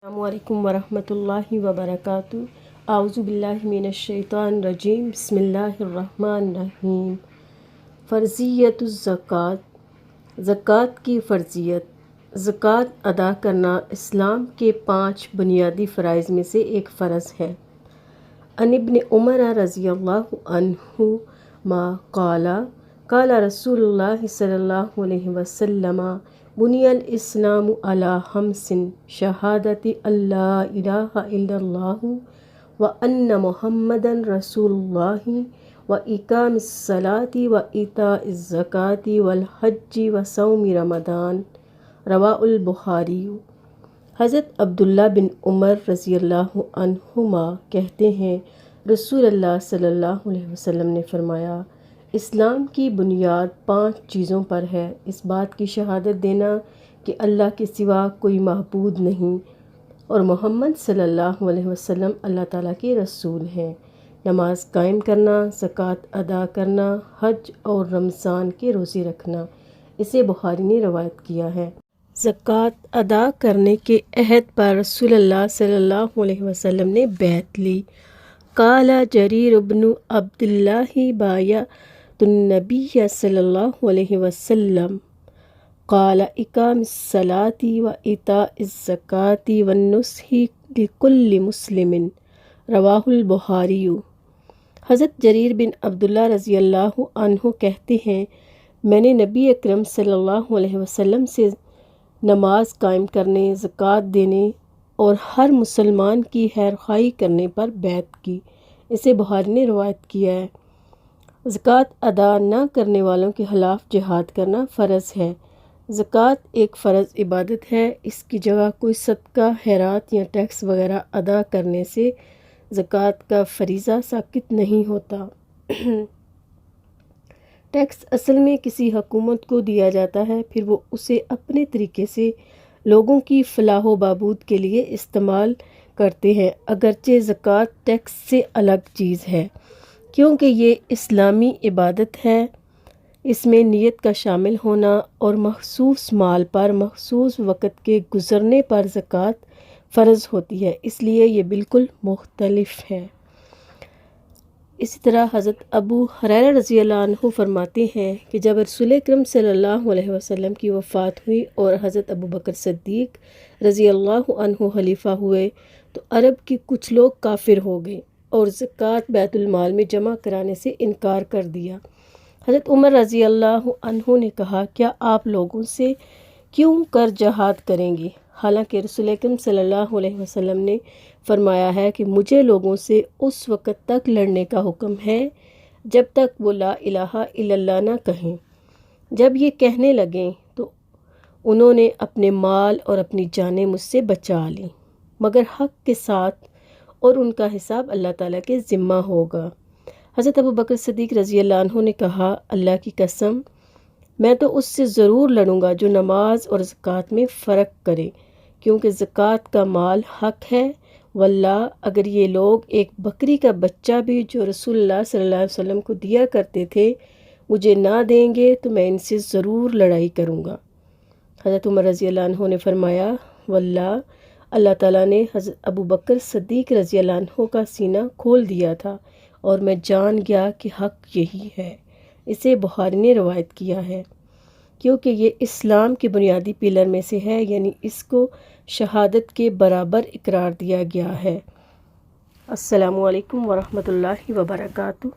السلام علیکم ورحمۃ اللہ وبرکاتہ۔ اعوذ باللہ من الشیطان الرجیم، بسم اللہ الرحمن الرحیم۔ فرضیت الزکوٰۃ، زکوٰۃ کی فرضیت۔ زکوٰۃ ادا کرنا اسلام کے 5 بنیادی فرائض میں سے ایک فرض ہے۔ عن ابن عمر رضی اللہ عنہما قال قال رسول اللہ صلی اللہ علیہ وسلم بنی الاسلام علی خمس شہادۃ ان لا الہ الا اللہ وان محمدا رسول اللہ واقام الصلاۃ وایتاء الزکوٰۃ والحج وصوم رمضان، رواہ البخاری۔ حضرت عبداللہ بن عمر رضی اللہ عنہما کہتے ہیں، رسول اللہ صلی اللہ علیہ وسلم نے فرمایا، اسلام کی بنیاد 5 چیزوں پر ہے۔ اس بات کی شہادت دینا کہ اللہ کے سوا کوئی معبود نہیں اور محمد صلی اللہ علیہ وسلم اللہ تعالیٰ کے رسول ہیں، نماز قائم کرنا، زکوٰۃ ادا کرنا، حج اور رمضان کے روزے رکھنا۔ اسے بخاری نے روایت کیا ہے۔ زکوٰۃ ادا کرنے کے عہد پر رسول اللہ صلی اللہ علیہ وسلم نے بیعت لی۔ قال جریر بن عبد اللہ بایعت النبی صلی اللہ علیہ وسلم قال اقام الصلاۃ وایتاء الزکوٰۃ والنصح لکل مسلم، رواہ البخاری۔ حضرت جریر بن عبداللہ رضی اللہ عنہ کہتے ہیں، میں نے نبی اکرم صلی اللہ علیہ وسلم سے نماز قائم کرنے، زکوٰۃ دینے اور ہر مسلمان کی خیرخواہی کرنے پر بیعت کی۔ اسے بخاری نے روایت کیا ہے۔ زکوٰۃ ادا نہ کرنے والوں کے خلاف جہاد کرنا فرض ہے۔ زکوٰۃ ایک فرض عبادت ہے، اس کی جگہ کوئی صدقہ، خیرات یا ٹیکس وغیرہ ادا کرنے سے زکوٰۃ کا فریضہ ساقط نہیں ہوتا۔ ٹیکس اصل میں کسی حکومت کو دیا جاتا ہے، پھر وہ اسے اپنے طریقے سے لوگوں کی فلاح و بہبود کے لیے استعمال کرتے ہیں، اگرچہ زکوٰۃ ٹیکس سے الگ چیز ہے، کیونکہ یہ اسلامی عبادت ہے۔ اس میں نیت کا شامل ہونا اور مخصوص مال پر مخصوص وقت کے گزرنے پر زکوٰۃ فرض ہوتی ہے، اس لیے یہ بالکل مختلف ہے۔ اسی طرح حضرت ابو ہریرہ رضی اللہ عنہ فرماتے ہیں کہ جب رسول اکرم صلی اللہ علیہ وسلم کی وفات ہوئی اور حضرت ابو بکر صدیق رضی اللہ عنہ خلیفہ ہوئے تو عرب کے کچھ لوگ کافر ہو گئے اور زکوٰۃ بیت المال میں جمع کرانے سے انکار کر دیا۔ حضرت عمر رضی اللہ عنہ نے کہا، کیا آپ لوگوں سے کیوں کر جہاد کریں گے، حالانکہ رسول اکرم صلی اللہ علیہ وسلم نے فرمایا ہے کہ مجھے لوگوں سے اس وقت تک لڑنے کا حکم ہے جب تک وہ لا الہ الا اللہ نہ کہیں۔ جب یہ کہنے لگیں تو انہوں نے اپنے مال اور اپنی جانیں مجھ سے بچا لیں، مگر حق کے ساتھ، اور ان کا حساب اللہ تعالیٰ کے ذمہ ہوگا۔ حضرت ابو بکر صدیق رضی اللہ عنہ نے کہا، اللہ کی قسم، میں تو اس سے ضرور لڑوں گا جو نماز اور زکوٰۃ میں فرق کرے، کیونکہ زکوٰۃ کا مال حق ہے۔ واللہ اگر یہ لوگ ایک بکری کا بچہ بھی جو رسول اللہ صلی اللہ علیہ وسلم کو دیا کرتے تھے مجھے نہ دیں گے تو میں ان سے ضرور لڑائی کروں گا۔ حضرت عمر رضی اللہ عنہ نے فرمایا، واللہ اللہ تعالیٰ نے حضرت ابو بکر صدیق رضی اللہ عنہ کا سینہ کھول دیا تھا اور میں جان گیا کہ حق یہی ہے۔ اسے بخاری نے روایت کیا ہے، کیونکہ یہ اسلام کے بنیادی پلر میں سے ہے، یعنی اس کو شہادت کے برابر اقرار دیا گیا ہے۔ السلام علیکم ورحمۃ اللہ وبرکاتہ۔